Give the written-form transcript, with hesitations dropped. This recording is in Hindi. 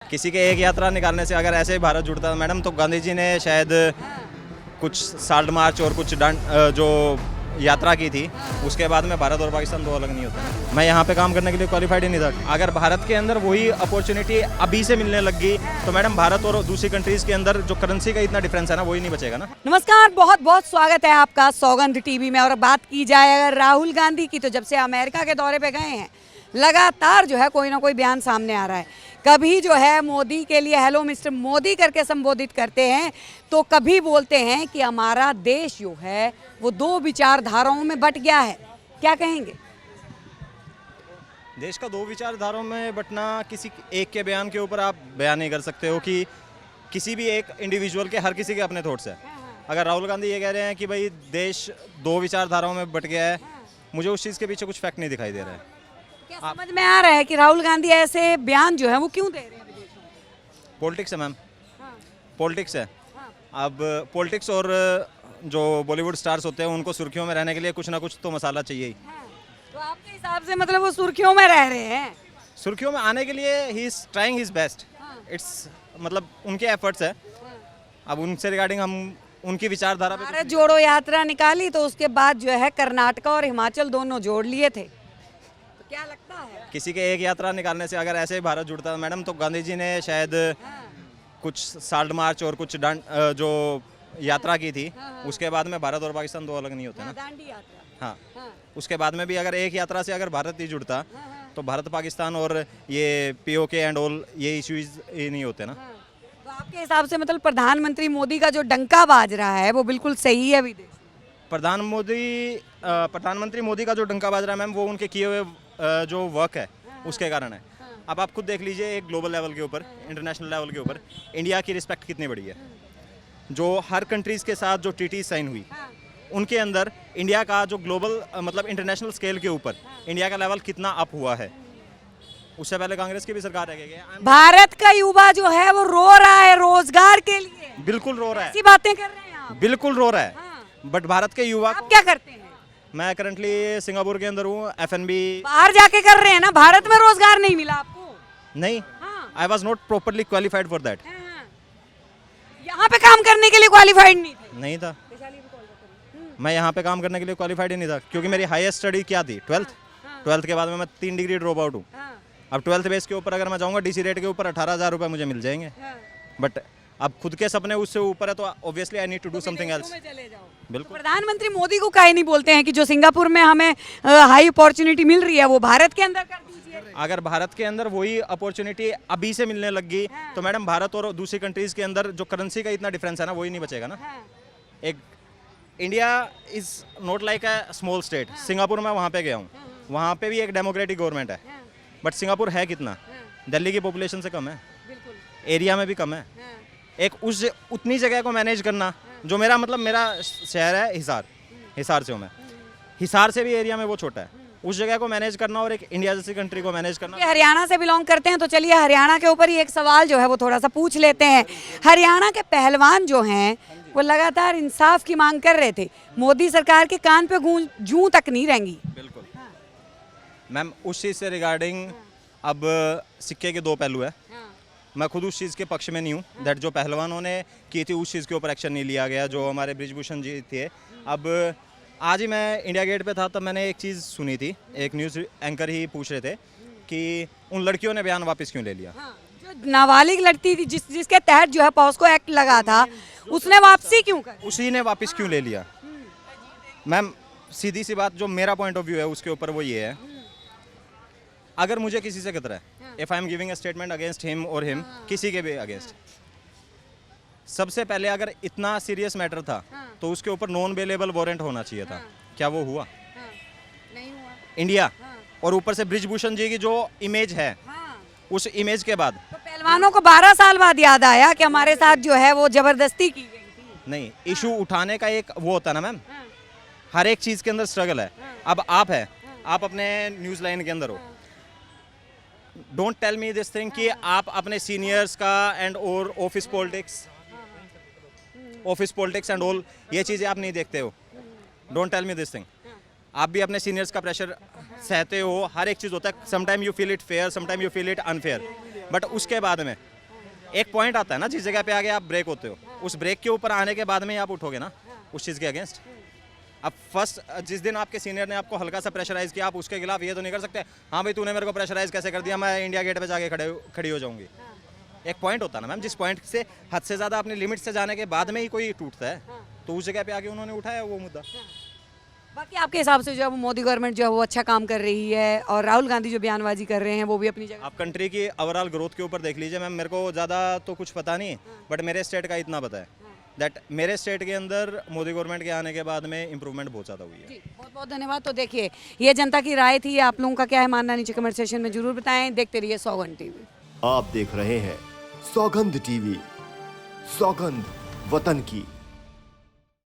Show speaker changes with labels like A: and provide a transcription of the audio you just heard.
A: किसी के एक यात्रा निकालने से अगर ऐसे ही भारत जुड़ता मैडम तो गांधी जी ने शायद कुछ साल्ट मार्च और कुछ जो यात्रा की थी उसके बाद में भारत और पाकिस्तान दो अलग नहीं होते। मैं यहाँ पे काम करने के लिए क्वालिफाइड ही नहीं था। अगर भारत के अंदर वही अपॉर्चुनिटी अभी से मिलने लग गई तो मैडम भारत और दूसरी कंट्रीज के अंदर जो करेंसी का इतना डिफरेंस है ना वही नहीं बचेगा ना।
B: नमस्कार, बहुत बहुत स्वागत है आपका सौगंध टीवी में। और बात की जाए अगर राहुल गांधी की, तो जब से अमेरिका के दौरे पे गए हैं लगातार जो है कोई ना कोई बयान सामने आ रहा है। कभी जो है मोदी के लिए हेलो मिस्टर मोदी करके संबोधित करते हैं, तो कभी बोलते हैं कि हमारा देश जो है वो दो विचारधाराओं में बट गया है। क्या कहेंगे?
A: देश का दो विचारधाराओं में बंटना किसी एक के बयान के ऊपर आप बयान नहीं कर सकते हो कि किसी भी एक इंडिविजुअल के, हर किसी के अपने थॉट्स हैं। अगर राहुल गांधी ये कह रहे हैं कि भाई देश दो विचारधाराओं में बट गया है, मुझे उस चीज़ के पीछे कुछ फैक्ट नहीं दिखाई दे रहा है।
B: क्या समझ में आ रहा है कि राहुल गांधी ऐसे बयान जो है वो क्यों दे रहे हैं विदेशों में?
A: पॉलिटिक्स है मैम,
B: हाँ,
A: पॉलिटिक्स है।
B: हाँ।
A: अब पॉलिटिक्स और जो बॉलीवुड स्टार्स होते हैं उनको सुर्खियों में रहने के लिए कुछ ना कुछ तो मसाला चाहिए ही।
B: हाँ, तो आपके हिसाब से मतलब वो सुर्खियों में रह रहे हैं?
A: सुर्खियों में आने के लिए he is trying his best.
B: हाँ।
A: इट्स मतलब उनके एफर्ट्स है। अब उनसे रिगार्डिंग हम उनकी विचारधारा पे
B: भारत जोड़ो यात्रा निकाली तो उसके बाद जो है कर्नाटका और हिमाचल दोनों जोड़ लिए थे। तो क्या लगता है?
A: किसी के एक यात्रा निकालने से अगर ऐसे ही भारत जुड़ता मैडम तो गांधी जी ने शायद कुछ साल्ट मार्च और कुछ जो यात्रा की थी उसके बाद में भारत और पाकिस्तान दो अलग नहीं होते ना।
B: दांडी यात्रा।
A: हाँ,
B: हाँ,
A: उसके बाद में भी अगर एक यात्रा से अगर भारत ही जुड़ता तो भारत पाकिस्तान और ये पीओके एंड ऑल ये इश्यूज ही नहीं होते ना।
B: हाँ। तो आपके हिसाब से मतलब प्रधानमंत्री मोदी का जो डंका बाज रहा है वो बिल्कुल सही है विदेश में?
A: प्रधानमंत्री मोदी का जो डंका बाज रहा है मैम वो उनके किए हुए जो वर्क है उसके कारण है। अब आप खुद देख लीजिए एक ग्लोबल लेवल के ऊपर, इंटरनेशनल लेवल के ऊपर इंडिया की रिस्पेक्ट कितनी बड़ी है। जो हर कंट्रीज़ के साथ जो ट्रीटी साइन हुई उनके अंदर इंडिया का जो ग्लोबल मतलब इंटरनेशनल स्केल के ऊपर इंडिया का लेवल कितना अप हुआ है। उससे पहले कांग्रेस की भी सरकार रह गई।
B: भारत का युवा जो है वो रो रहा है रोजगार के लिए।
A: बिल्कुल रो रहा है,
B: ऐसी बातें कर रहे हैं आप?
A: बिल्कुल रो रहा है।
B: हाँ।
A: बट भारत के युवा
B: आप क्या करते हैं?
A: मैं करंटली सिंगापुर के अंदर हूँ, FNB।
B: बाहर जाके कर रहे हैं ना, भारत में रोजगार नहीं मिला आपको?
A: नहीं,
B: हाँ।
A: I was not properly qualified for that.
B: हाँ। यहाँ पे काम करने के लिए क्वालिफाइड नहीं थे?
A: नहीं था, मैं यहाँ पे काम करने के लिए क्वालिफाइड ही नहीं था क्योंकि मेरी हाईएस्ट स्टडी क्या थी 12th के बाद में मैं 3 डिग्री ड्रॉप आउट हूँ। अब 12th बेस के ऊपर अगर मैं जाऊँगा DC रेट के ऊपर 18,000 रुपये मुझे मिल जाएंगे। बट अब खुद के सपने उससे ऊपर है तो obviously I need to do something else. बिल्कुल।
B: प्रधानमंत्री मोदी को काहे नहीं बोलते हैं कि जो सिंगापुर में हमें हाई अपॉर्चुनिटी मिल रही है वो भारत के अंदर कर दीजिए?
A: अगर भारत के अंदर वही अपॉर्चुनिटी अभी से मिलने लग गई तो मैडम भारत और दूसरी कंट्रीज के अंदर जो करेंसी का इतना डिफरेंस है ना वही नहीं बचेगा ना। एक India is not like a small state. Singapore में वहाँ पे गया हूँ, वहाँ पे भी एक डेमोक्रेटिक गवर्नमेंट है। बट सिंगापुर है कितना? दिल्ली की पॉपुलेशन से कम है, एरिया में भी कम है। एक उस उतनी जगह को मैनेज करना, जो मेरा मतलब मेरा शहर है हिसार से हूँ मैं, हिसार से भी एरिया में वो छोटा है, उस जगह को मैनेज करना और एक इंडिया जैसी कंट्री को मैनेज करना।
B: हरियाणा से बिलोंग करते हैं तो चलिए हरियाणा के ऊपर ही एक सवाल जो है वो थोड़ा सा पूछ लेते हैं। हरियाणा के पहलवान जो हैं वो लगातार इंसाफ की मांग कर रहे थे, मोदी सरकार के कान पे जूं तक नहीं रहेंगी।
A: बिल्कुल मैम, उस चीज़ से रिगार्डिंग अब सिक्के के दो पहलू है। मैं खुद उस चीज़ के पक्ष में नहीं हूँ दैट जो पहलवानों ने की थी उस चीज़ के ऊपर एक्शन नहीं लिया गया, जो हमारे ब्रिजभूषण जी थे। अब आज ही मैं इंडिया गेट पे था तब मैंने एक चीज़ सुनी थी, एक न्यूज़ एंकर ही पूछ रहे थे कि उन लड़कियों ने बयान वापस क्यों ले लिया।
B: जो नाबालिग लड़की थी जिसके तहत जो है पॉस्को एक्ट लगा था, उसने वापसी क्यों कर?
A: उसी ने वापस क्यों ले लिया? मैम सीधी सी बात, जो मेरा पॉइंट ऑफ व्यू है उसके ऊपर वो ये है, अगर मुझे किसी से खतरा है, if I am giving a statement against him और हिम, किसी के भी अगेंस्ट, सबसे पहले अगर इतना सीरियस मैटर था तो उसके ऊपर नॉन बेलेबल वारंट होना चाहिए था। क्या वो हुआ?
B: नहीं हुआ।
A: इंडिया और ऊपर से ब्रिजभूषण जी की जो इमेज है, उस इमेज के बाद
B: तो पहलवानों को 12 साल बाद याद आया कि हमारे साथ जो है वो जबरदस्ती की गई थी।
A: नहीं, इशू उठाने का एक वो होता है ना मैम, हर एक चीज़ के अंदर स्ट्रगल है। अब आप है, आप अपने न्यूज़ लाइन के अंदर हो, don't tell me this thing कि आप अपने सीनियर्स का एंड और ऑफिस पॉलिटिक्स एंड ऑल ये चीज़ें आप नहीं देखते हो। Don't tell me this thing. आप भी अपने सीनियर्स का प्रेशर सहते हो, हर एक चीज़ होता है। Sometime you feel it fair, sometime you feel it unfair, but उसके बाद में एक पॉइंट आता है ना जिस जगह पे आगे आप ब्रेक होते हो, उस ब्रेक के ऊपर आने के बाद में ही आप उठोगे ना उस चीज़ के अगेंस्ट। अब फर्स्ट जिस दिन आपके सीनियर ने आपको हल्का सा प्रेशराइज किया, आप उसके खिलाफ ये तो नहीं कर सकते हाँ भाई तूने मेरे को प्रेशराइज कैसे कर दिया, मैं इंडिया गेट पे जाके खड़ी हो जाऊंगी। एक पॉइंट होता है ना मैम, जिस पॉइंट से हद से ज़्यादा अपनी लिमिट से जाने के बाद में ही कोई टूटता है, तो उस जगह पे आके उन्होंने उठाया वो मुद्दा।
B: बाकी आपके हिसाब से जो है वो मोदी गवर्नमेंट जो है वो अच्छा काम कर रही है और राहुल गांधी जो बयानबाजी कर रहे हैं वो भी अपनी जगह।
A: आप कंट्री की ओवरऑल ग्रोथ के ऊपर देख लीजिए मैम, मेरे को ज़्यादा तो कुछ पता नहीं है, बट मेरे स्टेट का इतना पता है दैट मेरे स्टेट के अंदर मोदी गवर्नमेंट के आने के बाद में इंप्रूवमेंट बहुत ज़्यादा हुई है।
B: जी बहुत बहुत धन्यवाद। तो देखिए ये जनता की राय थी, आप लोगों का क्या है मानना नीचे कमेंट सेक्शन में जरूर बताएं। देखते रहिए सौगंध टीवी।
C: आप देख रहे हैं सौगंध टीवी, सौगंध वतन की।